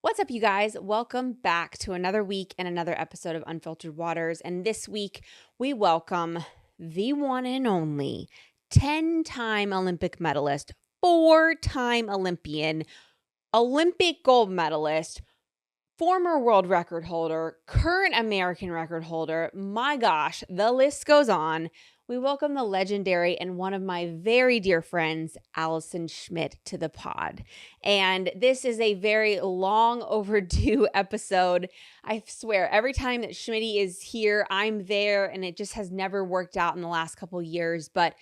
What's up, you guys? Welcome back to another week and another episode of Unfiltered Waters. And this week, we welcome the one and only 10-time Olympic medalist, 4-time Olympian, Olympic gold medalist, former world record holder, current American record holder. My gosh, the list goes on. We welcome the legendary and one of my very dear friends, Allison Schmitt, to the pod. And this is a very long overdue episode. I swear, every time that Schmitty is here, I'm there, and it just has never worked out in the last couple years. But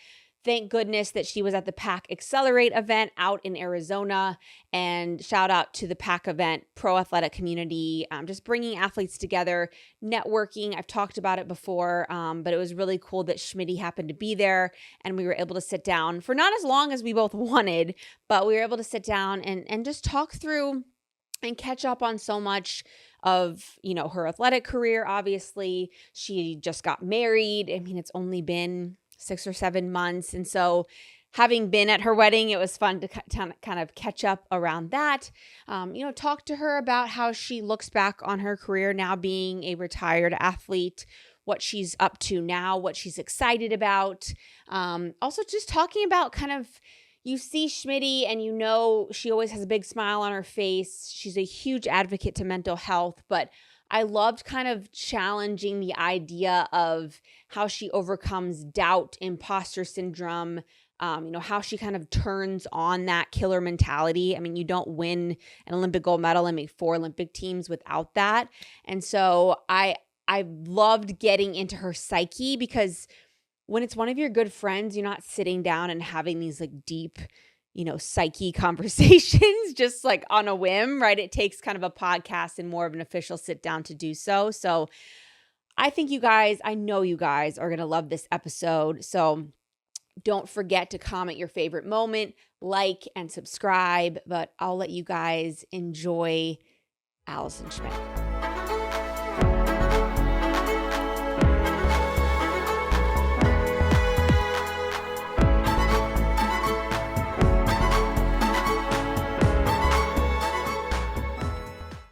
thank goodness that she was at the PAC Accelerate event out in Arizona, and shout out to the PAC event, pro athletic community, just bringing athletes together, networking. I've talked about it before, but it was really cool that Schmitty happened to be there, and we were able to sit down for not as long as we both wanted, but we were able to sit down and just talk through and catch up on so much of, her athletic career. Obviously, she just got married. I mean, it's only been 6 or 7 months. And so having been at her wedding, it was fun to kind of catch up around that. Talk to her about how she looks back on her career now being a retired athlete, what she's up to now, what she's excited about. Also just talking about kind of, you see Schmitty and she always has a big smile on her face. She's a huge advocate to mental health, but I loved kind of challenging the idea of how she overcomes doubt, imposter syndrome, how she kind of turns on that killer mentality. I mean, you don't win an Olympic gold medal and make 4 Olympic teams without that. And so I loved getting into her psyche, because when it's one of your good friends, you're not sitting down and having these like deep psyche conversations just like on a whim, right? It takes kind of a podcast and more of an official sit down to do so. So I know you guys are going to love this episode. So don't forget to comment your favorite moment, like and subscribe, but I'll let you guys enjoy Allison Schmitt.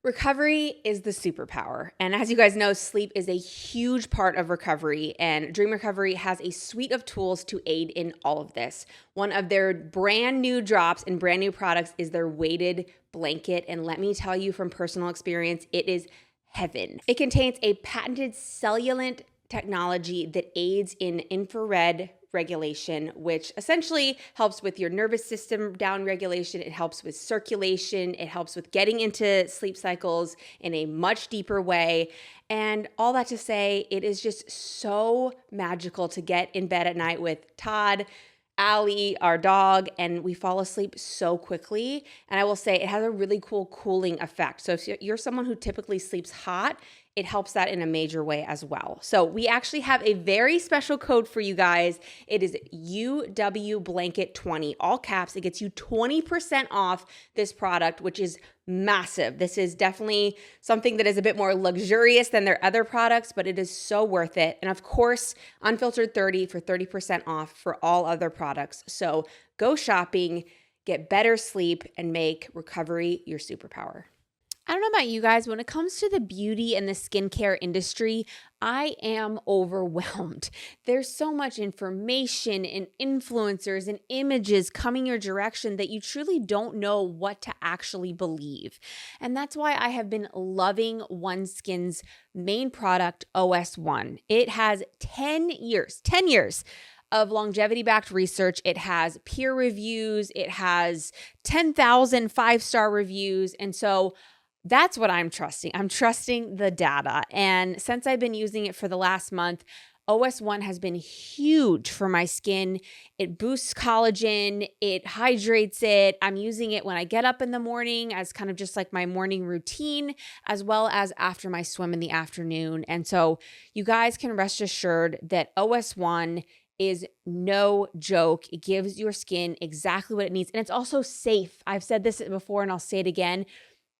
Recovery is the superpower. And as you guys know, sleep is a huge part of recovery, and Dream Recovery has a suite of tools to aid in all of this. One of their brand new drops and brand new products is their weighted blanket. And let me tell you from personal experience, it is heaven. It contains a patented cellulant technology that aids in infrared regulation, which essentially helps with your nervous system down regulation. It helps with circulation. It helps with getting into sleep cycles in a much deeper way. And all that to say, it is just so magical to get in bed at night with Todd, Allie, our dog, and we fall asleep so quickly. And I will say it has a really cool cooling effect. So if you're someone who typically sleeps hot, it helps that in a major way as well. So we actually have a very special code for you guys. It is UW Blanket 20, all caps. It gets you 20% off this product, which is massive. This is definitely something that is a bit more luxurious than their other products, but it is so worth it. And of course, Unfiltered 30 for 30% off for all other products. So go shopping, get better sleep, and make recovery your superpower. I don't know about you guys, when it comes to the beauty and the skincare industry, I am overwhelmed. There's so much information and influencers and images coming your direction that you truly don't know what to actually believe. And that's why I have been loving OneSkin's main product, OS1. It has 10 years of longevity-backed research. It has peer reviews. It has 10,000 5-star reviews. And so that's what I'm trusting. I'm trusting the data. And since I've been using it for the last month, OS1 has been huge for my skin. It boosts collagen. It hydrates it. I'm using it when I get up in the morning as kind of just like my morning routine, as well as after my swim in the afternoon. And so you guys can rest assured that OS1 is no joke. It gives your skin exactly what it needs. And it's also safe. I've said this before and I'll say it again.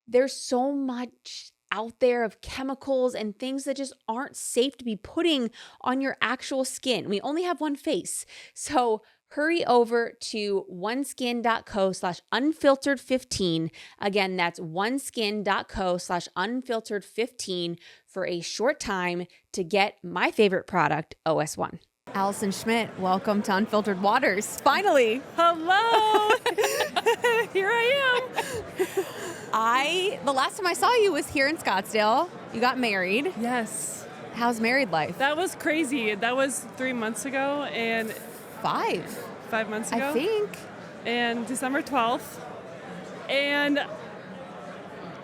There's so much out there of chemicals and things that just aren't safe to be putting on your actual skin. We only have one face. So hurry over to oneskin.co/unfiltered15. Again, that's oneskin.co/unfiltered15 for a short time to get my favorite product, OS1. Allison Schmitt, welcome to Unfiltered Waters. Finally. Hello. Here I am. The last time I saw you was here in Scottsdale. You got married. Yes. How's married life? That was crazy. That was 3 months ago and 5 months ago. I think. And December 12th. And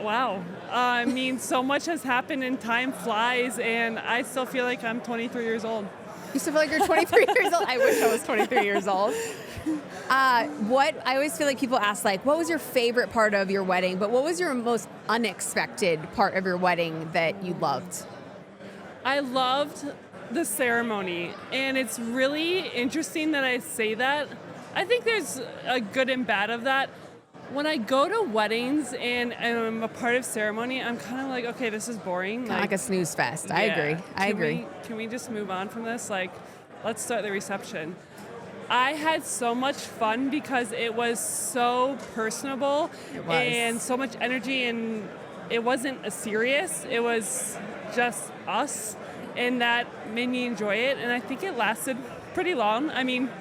wow. I mean, so much has happened and time flies and I still feel like I'm 23 years old. You still feel like you're 23 years old? I wish I was 23 years old. I always feel like people ask, like, what was your favorite part of your wedding? But what was your most unexpected part of your wedding that you loved? I loved the ceremony. And it's really interesting that I say that. I think there's a good and bad of that. When I go to weddings and I'm a part of ceremony, I'm kind of like, okay, this is boring. Kind of like a snooze fest. I agree. I agree. Can we just move on from this? Like, let's start the reception. I had so much fun because it was so personable and so much energy, and it wasn't serious. It was just us, and that made me enjoy it. And I think it lasted pretty long. I mean,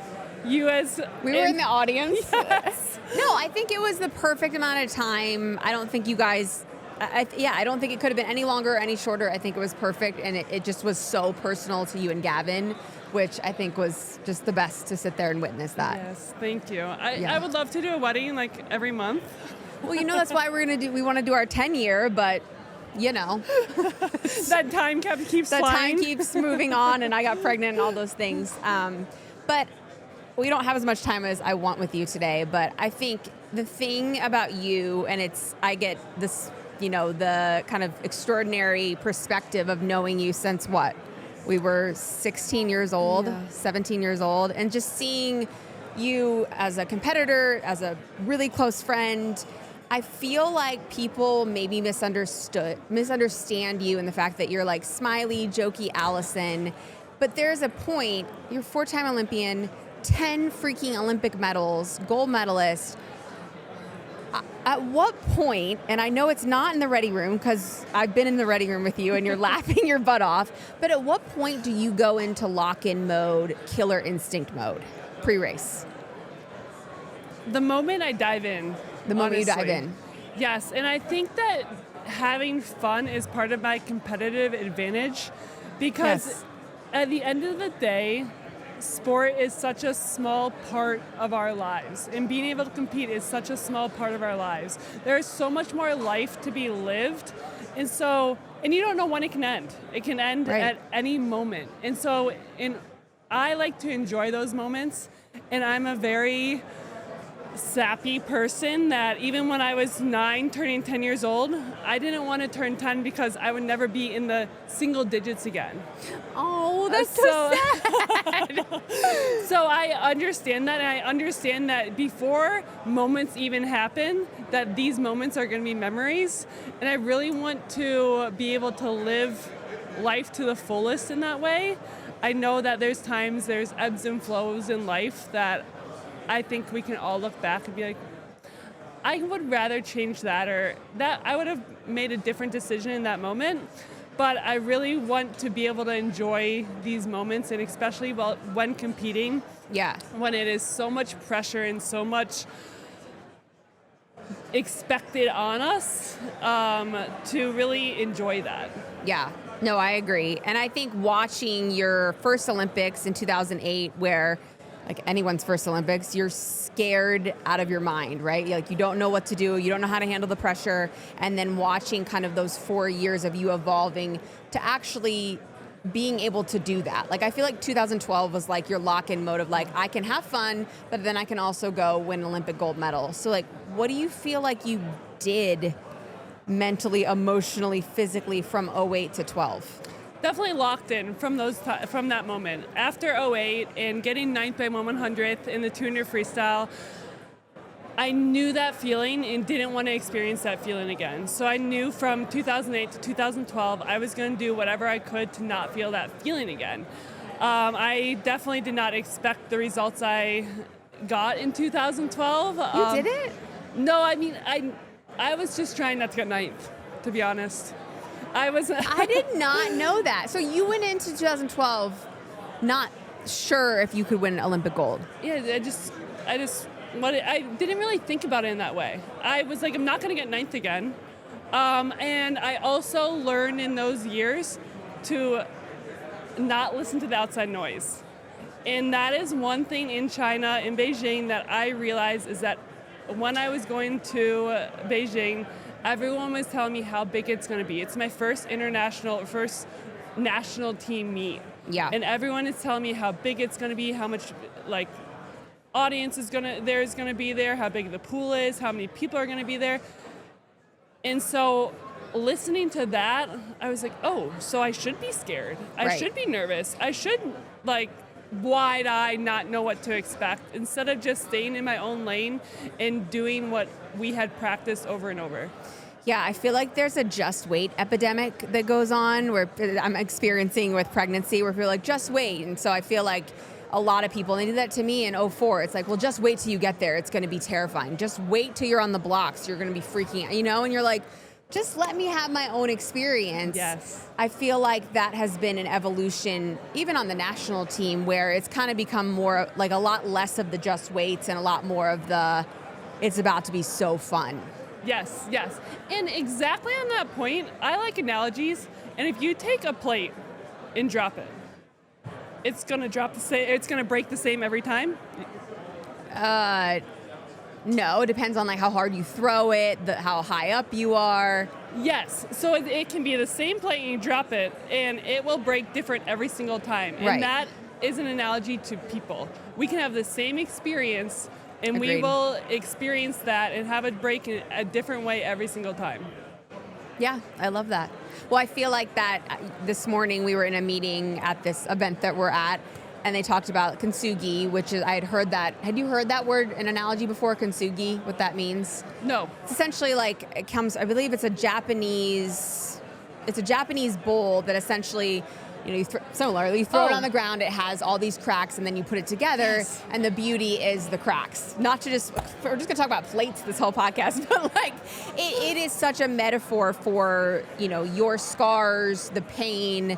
we were in the audience. Yes. No, I think it was the perfect amount of time. I don't think you guys, I don't think it could have been any longer or any shorter. I think it was perfect, and it just was so personal to you and Gavin, which I think was just the best to sit there and witness that. Yes, thank you. I would love to do a wedding like every month. Well, that's why we want to do our 10-year, but that time keeps flying. That time keeps moving on, and I got pregnant and all those things. But we don't have as much time as I want with you today, but I think the thing about you, and I get this, the kind of extraordinary perspective of knowing you since what? We were 16 years old, 17 years old, and just seeing you as a competitor, as a really close friend, I feel like people maybe misunderstand you in the fact that you're like smiley, jokey Allison, but there's a point, you're 4-time Olympian, 10 freaking Olympic medals, gold medalist. At what point, and I know it's not in the ready room because I've been in the ready room with you and you're laughing your butt off, but at what point do you go into lock-in mode, killer instinct mode, pre-race? The moment I dive in. The moment you dive in. Yes, and I think that having fun is part of my competitive advantage because at the end of the day, sport is such a small part of our lives, and being able to compete is such a small part of our lives. There is so much more life to be lived, and you don't know when it can end. It can end at any moment, and I like to enjoy those moments, and I'm a very sappy person that even when I was 9 turning 10 years old, I didn't want to turn 10 because I would never be in the single digits again. Oh, that's so sad. So I understand that, and I understand that before moments even happen, that these moments are going to be memories, and I really want to be able to live life to the fullest in that way. I know that there's ebbs and flows in life that I think we can all look back and be like, I would rather change that, or that I would have made a different decision in that moment. But I really want to be able to enjoy these moments, and especially when competing. Yeah. When it is so much pressure and so much expected on us, to really enjoy that. Yeah. No, I agree. And I think watching your first Olympics in 2008, where like anyone's first Olympics, you're scared out of your mind, right? Like you don't know what to do, you don't know how to handle the pressure, and then watching kind of those 4 years of you evolving to actually being able to do that. Like I feel like 2012 was like your lock-in mode of like, I can have fun, but then I can also go win an Olympic gold medal. So like, what do you feel like you did mentally, emotionally, physically from 08 to 12? Definitely locked in from that moment. After 08 and getting 9th by 1/100th in the 200 freestyle, I knew that feeling and didn't want to experience that feeling again. So I knew from 2008 to 2012, I was going to do whatever I could to not feel that feeling again. I definitely did not expect the results I got in 2012. You did it? No, I mean, I was just trying not to get ninth, to be honest. I did not know that. So you went into 2012 not sure if you could win Olympic gold. Yeah, I didn't really think about it in that way. I was like, I'm not going to get ninth again. And I also learned in those years to not listen to the outside noise. And that is one thing in China, in Beijing, that I realized is that when I was going to Beijing, everyone was telling me how big it's going to be. It's my first national team meet. Yeah. And everyone is telling me how big it's going to be, how much audience there's going to be there, how big the pool is, how many people are going to be there. And so listening to that, I was like, oh, so I should be scared. I should be nervous. I should wide-eyed not know what to expect instead of just staying in my own lane and doing what we had practiced over and over. Yeah, I feel like there's a just wait epidemic that goes on where I'm experiencing with pregnancy where people are like, just wait. And so I feel like a lot of people, and they did that to me in 2004. It's like, well, just wait till you get there. It's going to be terrifying. Just wait till you're on the blocks. You're going to be freaking out, and you're like, just let me have my own experience. Yes. I feel like that has been an evolution, even on the national team, where it's kind of become more like a lot less of the just waits and a lot more of the, it's about to be so fun. Yes. And exactly on that point, I like analogies. And if you take a plate and drop it, it's going to drop the same, it's going to break the same every time? No, it depends on how hard you throw it, how high up you are. Yes, so it can be the same plate and you drop it, and it will break different every single time. And that is an analogy to people. We can have the same experience, and Agreed. we will experience that and have it break in a different way every single time. Yeah, I love that. Well, I feel like that this morning we were in a meeting at this event that we're at, and they talked about kintsugi, which is, I had heard that. Had you heard that word, an analogy before, kintsugi, what that means? No. It's essentially it comes, I believe it's a Japanese bowl that essentially, you throw it on the ground, it has all these cracks, and then you put it together, and the beauty is the cracks. We're just going to talk about plates this whole podcast, but it is such a metaphor for, your scars, the pain,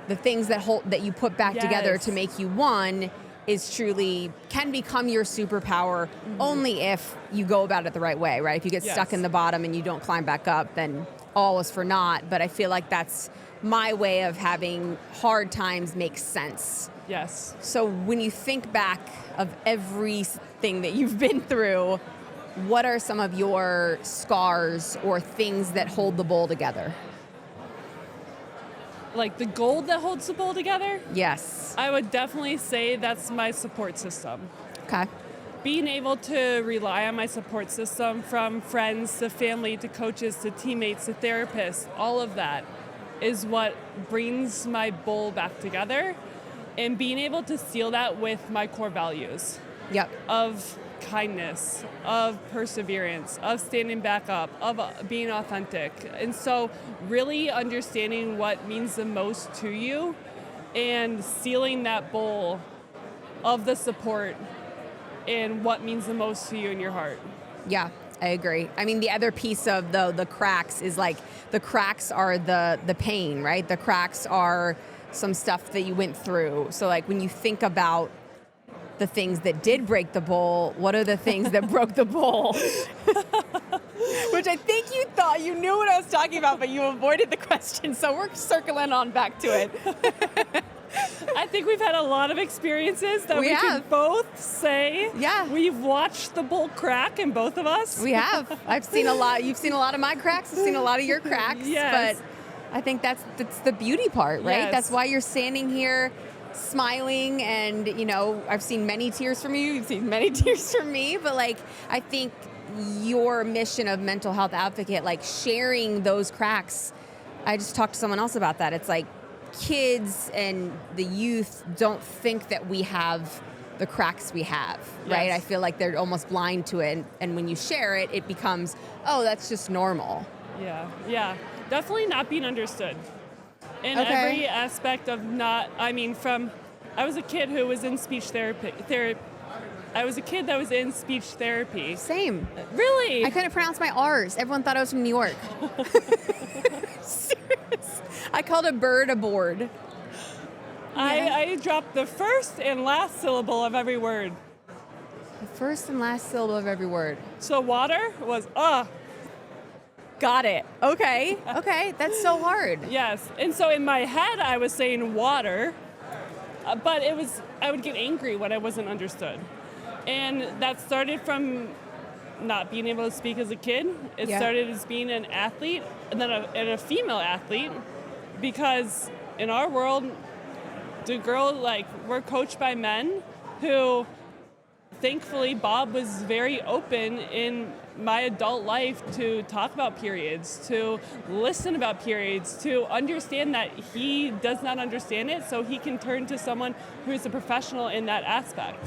the things that you put back together to make you one is truly can become your superpower only if you go about it the right way, right? If you get stuck in the bottom and you don't climb back up, then all is for naught. But I feel like that's my way of having hard times make sense. Yes. So when you think back of everything that you've been through, what are some of your scars or things that hold the bowl together? Like the gold that holds the bowl together? Yes. I would definitely say that's my support system. Okay. Being able to rely on my support system, from friends to family to coaches to teammates to therapists, all of that is what brings my bowl back together. And being able to seal that with my core values. Yep. Of kindness, of perseverance, of standing back up, of being authentic. And so really understanding what means the most to you and sealing that bowl of the support and what means the most to you in your heart. Yeah, I agree. I mean, the other piece of the cracks is the cracks are the pain, right? The cracks are some stuff that you went through. So when you think about the things that did break the bowl, what are the things that broke the bowl? Which I think you thought you knew what I was talking about, but you avoided the question. So we're circling on back to it. I think we've had a lot of experiences that we can both say. Yeah. We've watched the bowl crack in both of us. We have. I've seen a lot. You've seen a lot of my cracks. I've seen a lot of your cracks. Yes. But I think that's the beauty part, right? Yes. That's why you're standing here smiling, and I've seen many tears from you, you've seen many tears from me, but I think your mission of mental health advocate, sharing those cracks, I just talked to someone else about that. It's kids and the youth don't think that we have the cracks we have, right? Yes. I feel like they're almost blind to it, and when you share it, it becomes, oh, that's just normal. Yeah, definitely not being understood. In every aspect of from I was a kid who was in speech therapy. I was a kid that was in speech therapy. Same. Really? I couldn't pronounce my R's. Everyone thought I was from New York. Serious. I called a bird a board. Yeah. I dropped the first and last syllable of every word. The first and last syllable of every word. So water was Got it. Okay. Okay. That's so hard. Yes. And so in my head, I was saying water, but I would get angry when I wasn't understood. And that started from not being able to speak as a kid. It started as being an athlete and then a female athlete, because in our world, we're coached by men who, thankfully, Bob was very open in my adult life to talk about periods, to listen about periods, to understand that he does not understand it, so he can turn to someone who is a professional in that aspect.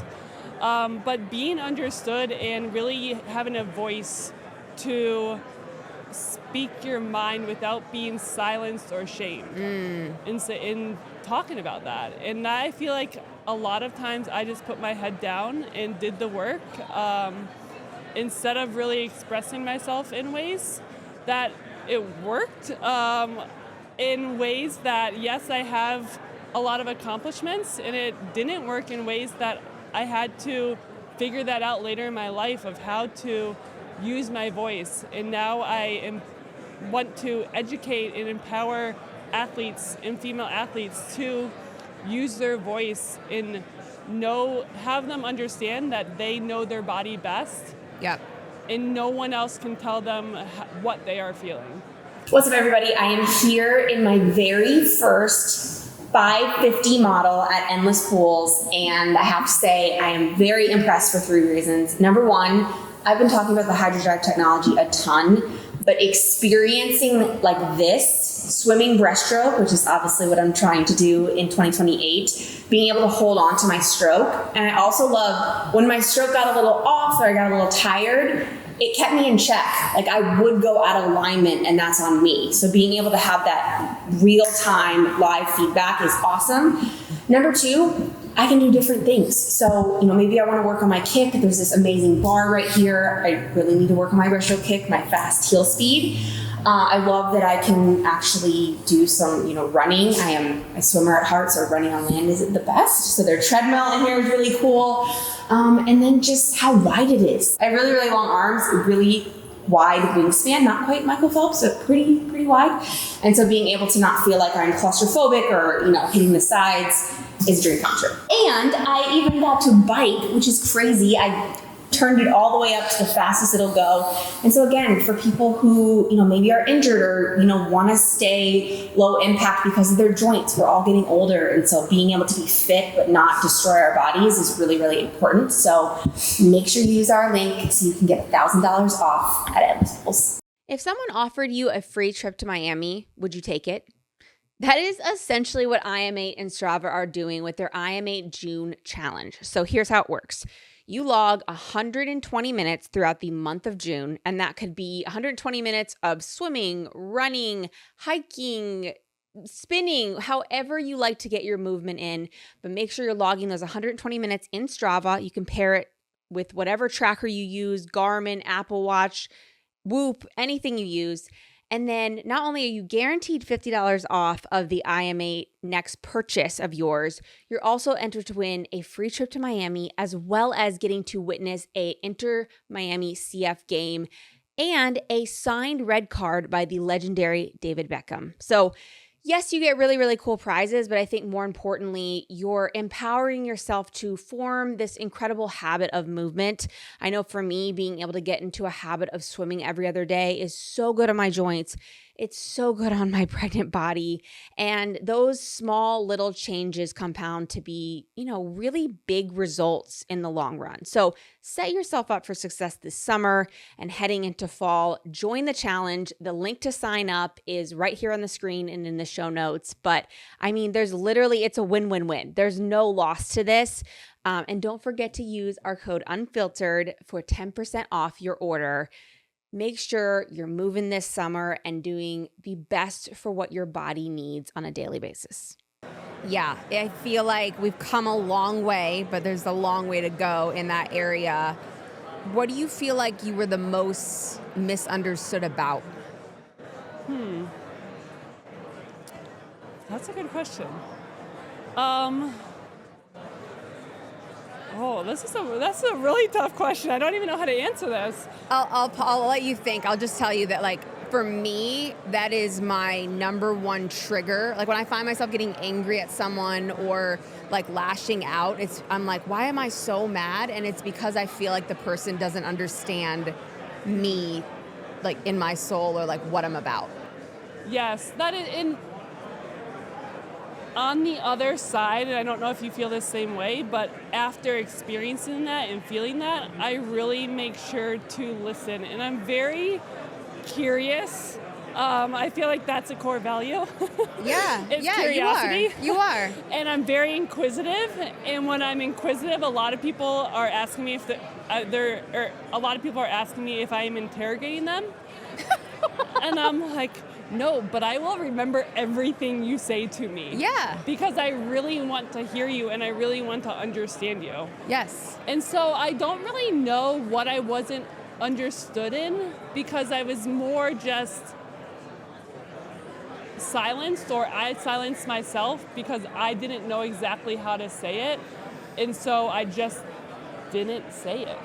But being understood and really having a voice to speak your mind without being silenced or shamed in talking about that. And I feel like a lot of times I just put my head down and did the work instead of really expressing myself in ways that it worked, in ways that, yes, I have a lot of accomplishments, and it didn't work in ways that I had to figure that out later in my life of how to use my voice. And now I want to educate and empower athletes and female athletes to use their voice and have them understand that they know their body best. Yep. And no one else can tell them what they are feeling. What's up, everybody? I am here in my very first 550 model at Endless Pools, and I have to say I am very impressed for 3 reasons. Number one, I've been talking about the HydroDrive technology a ton, but experiencing like this, swimming breaststroke, which is obviously what I'm trying to do in 2028, being able to hold on to my stroke. And I also love when my stroke got a little off or I got a little tired, it kept me in check. Like I would go out of alignment, and that's on me. So being able to have that real-time live feedback is awesome. Number two, I can do different things. So, maybe I want to work on my kick. There's this amazing bar right here. I really need to work on my breaststroke kick, my fast heel speed. I love that I can actually do some, running. I am a swimmer at heart, so running on land isn't the best. So their treadmill in here is really cool. And then just how wide it is. I have really, really long arms, really wide wingspan, not quite Michael Phelps, but pretty wide. And so being able to not feel like I'm claustrophobic or, hitting the sides is a dream come true. And I even got to bike, which is crazy. I turned it all the way up to the fastest it'll go. And so again, for people who, maybe are injured or, want to stay low impact because of their joints, we're all getting older. And so being able to be fit but not destroy our bodies is really, really important. So make sure you use our link so you can get $1,000 off at Endless Pools. If someone offered you a free trip to Miami, would you take it? That is essentially what IM8 and Strava are doing with their IM8 June challenge. So here's how it works. You log 120 minutes throughout the month of June, and that could be 120 minutes of swimming, running, hiking, spinning, however you like to get your movement in. But make sure you're logging those 120 minutes in Strava. You can pair it with whatever tracker you use, Garmin, Apple Watch, Whoop, anything you use. And then not only are you guaranteed $50 off of the IM8 next purchase of yours, you're also entered to win a free trip to Miami, as well as getting to witness a Inter-Miami CF game and a signed red card by the legendary David Beckham. So yes, you get really, really cool prizes, but I think more importantly, you're empowering yourself to form this incredible habit of movement. I know for me, being able to get into a habit of swimming every other day is so good on my joints. It's so good on my pregnant body. And those small little changes compound to be, really big results in the long run. So set yourself up for success this summer and heading into fall. Join the challenge. The link to sign up is right here on the screen and in the show notes. But it's a win-win-win. There's no loss to this. And don't forget to use our code Unfiltered for 10% off your order. Make sure you're moving this summer and doing the best for what your body needs on a daily basis. Yeah, I feel like we've come a long way, but there's a long way to go in that area. What do you feel like you were the most misunderstood about? That's a good question. That's a really tough question. I don't even know how to answer this. I'll let you think. I'll just tell you that, like, for me, that is my number one trigger. Like, when I find myself getting angry at someone or like lashing out, I'm like, why am I so mad? And it's because I feel like the person doesn't understand me, like, in my soul or like what I'm about. Yes, that is on the other side, and I don't know if you feel the same way, but after experiencing that and feeling that, I really make sure to listen. And I'm very curious. I feel like that's a core value. Yeah, it's yeah, curiosity. You are. And I'm very inquisitive. And when I'm inquisitive, a lot of people are asking me if I am interrogating them. And I'm like, no, but I will remember everything you say to me. Yeah. Because I really want to hear you and I really want to understand you. Yes. And so I don't really know what I wasn't understood in, because I was more just silenced, or I silenced myself because I didn't know exactly how to say it. And so I just didn't say it.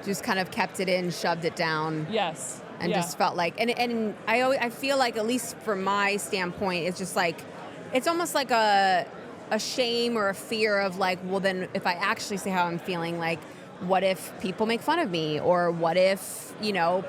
Just kind of kept it in, shoved it down. Yes. And just felt like, and I feel like, at least from my standpoint, it's just like, it's almost like a shame or a fear of like, well, then if I actually say how I'm feeling, like, what if people make fun of me? Or what if,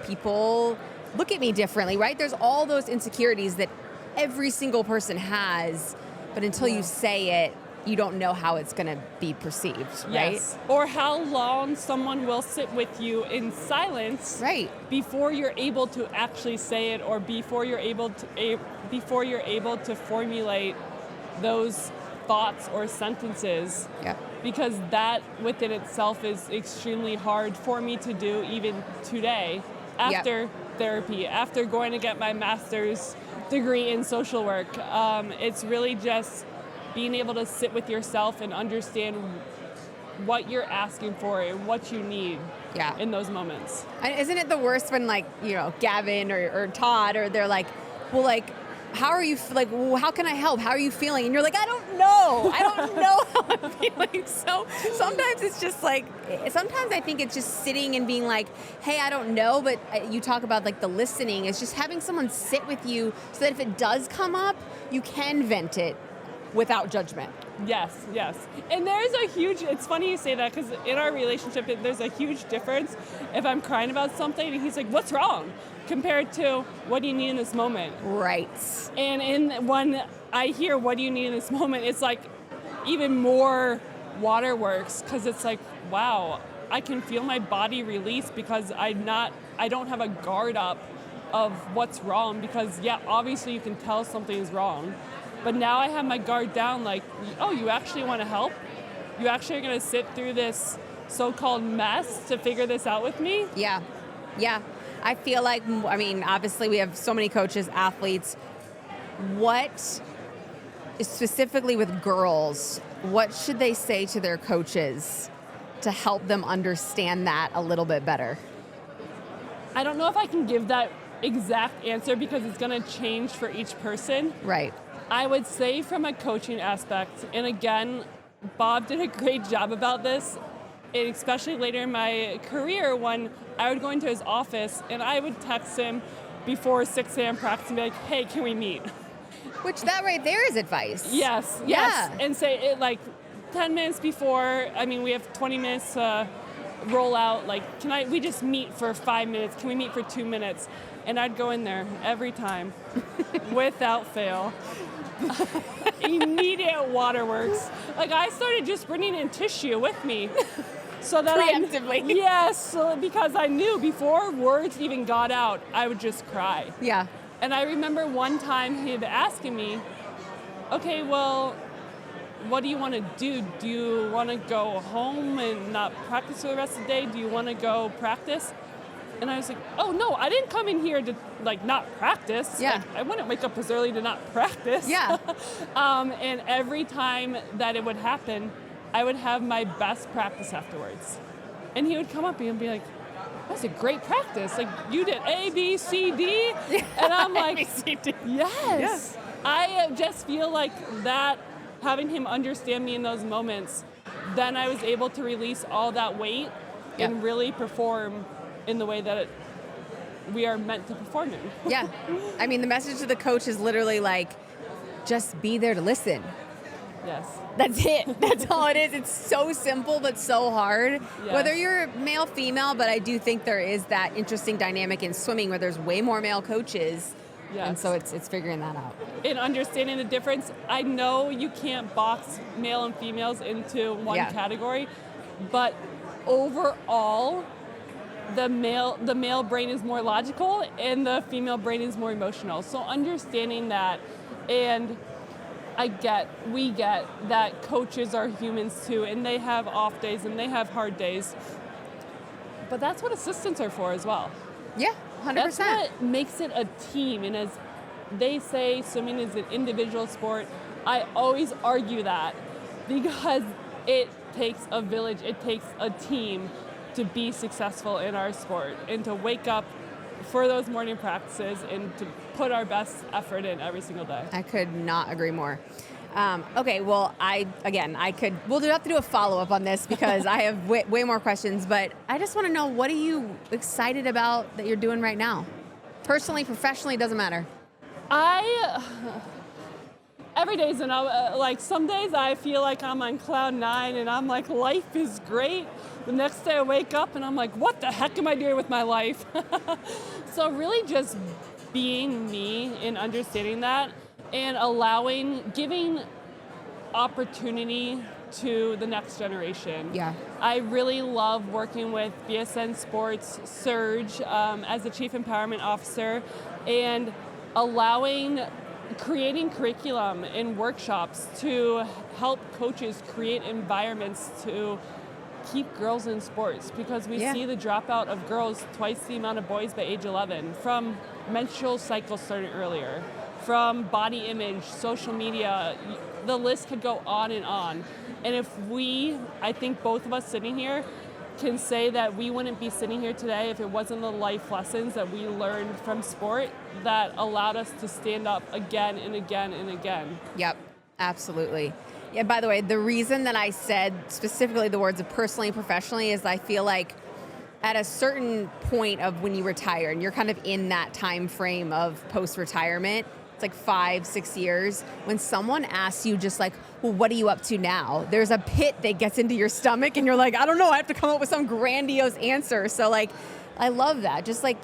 people look at me differently, right? There's all those insecurities that every single person has, but until you say it, you don't know how it's going to be perceived, right? Yes. Or how long someone will sit with you in silence, right, before you're able to actually say it, or before you're able to formulate those thoughts or sentences. Yeah. Because that within itself is extremely hard for me to do even today, after therapy, after going to get my master's degree in social work. It's really just being able to sit with yourself and understand what you're asking for and what you need in those moments. And isn't it the worst when, like, Gavin or Todd, or they're like, well, like, how are you, like, well, how can I help? How are you feeling? And you're like, I don't know how I'm feeling. So sometimes it's just like, sometimes I think it's just sitting and being like, hey, I don't know. But you talk about, like, the listening. It's just having someone sit with you so that if it does come up, you can vent it without judgment. Yes. And there's it's funny you say that, because in our relationship, there's a huge difference if I'm crying about something and he's like, what's wrong? Compared to, what do you need in this moment? Right. And when I hear, what do you need in this moment, it's like even more waterworks, because it's like, wow, I can feel my body release because I don't have a guard up of what's wrong, because obviously you can tell something is wrong. But now I have my guard down, like, oh, you actually want to help? You actually are going to sit through this so-called mess to figure this out with me? Yeah. I feel like, obviously we have so many coaches, athletes. What, specifically with girls, what should they say to their coaches to help them understand that a little bit better? I don't know if I can give that exact answer, because it's going to change for each person. Right. I would say from a coaching aspect, and again, Bob did a great job about this, and especially later in my career, when I would go into his office and I would text him before 6 a.m. practice and be like, hey, can we meet? Which, that right there is advice. Yes. And say it like 10 minutes before, we have 20 minutes to roll out, like, we just meet for 5 minutes? Can we meet for 2 minutes? And I'd go in there every time, without fail. Immediate waterworks. Like, I started just bringing in tissue with me, so that preemptively. Because I knew before words even got out, I would just cry. Yeah. And I remember one time he had asking me, okay, well, what do you want to do? Do you want to go home and not practice for the rest of the day? Do you want to go practice? And I was like, oh no, I didn't come in here to like not practice. Yeah. Like, I wouldn't wake up as early to not practice. Yeah. And every time that it would happen, I would have my best practice afterwards. And he would come up to me and be like, that's a great practice. Like, you did A, B, C, D. And I'm like, yes. I just feel like that, having him understand me in those moments, then I was able to release all that weight and really perform in the way that we are meant to perform in. Yeah. I mean, the message to the coach is literally like, just be there to listen. Yes. That's it. That's all it is. It's so simple, but so hard. Yes. Whether you're male, female, but I do think there is that interesting dynamic in swimming where there's way more male coaches. Yes. And so it's figuring that out. In understanding the difference, I know you can't box male and females into one category, but overall, the male brain is more logical and the female brain is more emotional. So understanding that, and we get that coaches are humans too, and they have off days and they have hard days. But that's what assistants are for as well. Yeah, 100%. That's what makes it a team. And as they say, swimming is an individual sport. I always argue that because it takes a village, it takes a team to be successful in our sport and to wake up for those morning practices and to put our best effort in every single day. I could not agree more. Okay, well, we'll have to do a follow-up on this because I have way more questions, but I just want to know, what are you excited about that you're doing right now? Personally, professionally, doesn't matter. Every day's like some days I feel like I'm on cloud 9 and I'm like, life is great. The next day I wake up and I'm like, what the heck am I doing with my life? So really just being me and understanding that and giving opportunity to the next generation. Yeah. I really love working with BSN Sports Surge as the Chief Empowerment Officer and creating curriculum and workshops to help coaches create environments to keep girls in sports, because we see the dropout of girls twice the amount of boys by age 11 from menstrual cycles starting earlier, from body image, social media, the list could go on and on. And if I think both of us sitting here can say that we wouldn't be sitting here today if it wasn't the life lessons that we learned from sport that allowed us to stand up again and again and again. Yep, absolutely. Yeah, by the way, the reason that I said specifically the words of personally and professionally is I feel like at a certain point of when you retire and you're kind of in that time frame of post-retirement, it's like 5-6 years, when someone asks you just like, well, what are you up to now? There's a pit that gets into your stomach and you're like, I don't know, I have to come up with some grandiose answer. So like, I love that. Just like,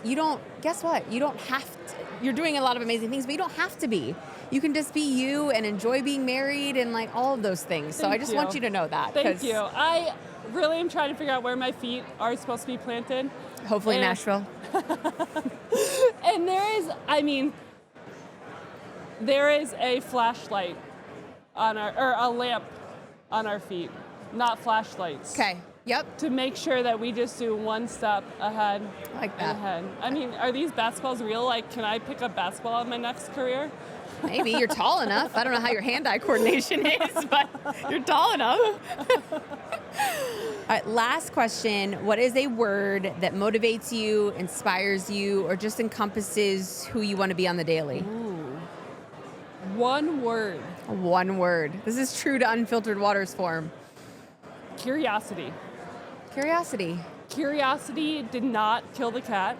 guess what? You don't have to, you're doing a lot of amazing things, but you don't have to be. You can just be you and enjoy being married and like all of those things. So I just want you to know that. Thank you. I really am trying to figure out where my feet are supposed to be planted. Hopefully Nashville. And there is a flashlight or a lamp on our feet, not flashlights. Okay. Yep. To make sure that we just do one step ahead. I like that. And ahead. Are these basketballs real? Like, can I pick up basketball in my next career? Maybe. You're tall enough. I don't know how your hand-eye coordination is, but you're tall enough. All right, last question. What is a word that motivates you, inspires you, or just encompasses who you want to be on the daily? Ooh. One word. One word. This is true to Unfiltered Waters form. Curiosity. Curiosity. Curiosity did not kill the cat.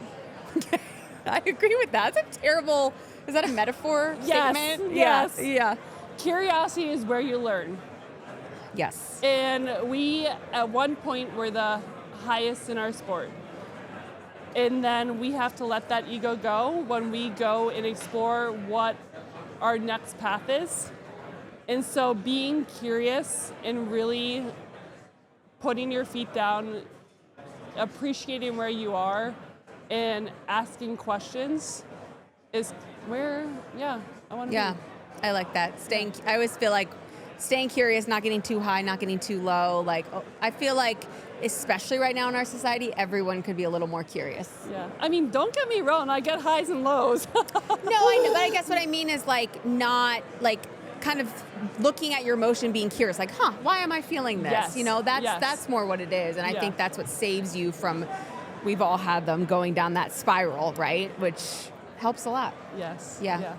I agree with that. That's a terrible, is that a metaphor statement? Yes. Yeah. Curiosity is where you learn. Yes. And we, at one point, were the highest in our sport. And then we have to let that ego go when we go and explore what our next path is. And so being curious and really putting your feet down, appreciating where you are, and asking questions is where, I want to be. Yeah, I like that. I always feel like staying curious, not getting too high, not getting too low. Like, I feel like especially right now in our society, everyone could be a little more curious. Yeah. I mean, don't get me wrong. I get highs and lows. No, I know, but I guess what I mean is like not like kind of looking at your emotion, being curious, like, why am I feeling this? Yes. You know, that's more what it is. And I think that's what saves you from, we've all had them going down that spiral, right? Which helps a lot. Yes. Yeah.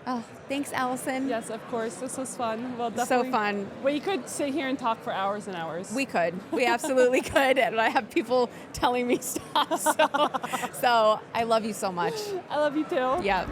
Oh, thanks, Allison. Yes, of course. This was fun. Well, definitely. So fun. We could sit here and talk for hours and hours. We could. We absolutely could. And I have people telling me stuff. So I love you so much. I love you too. Yeah.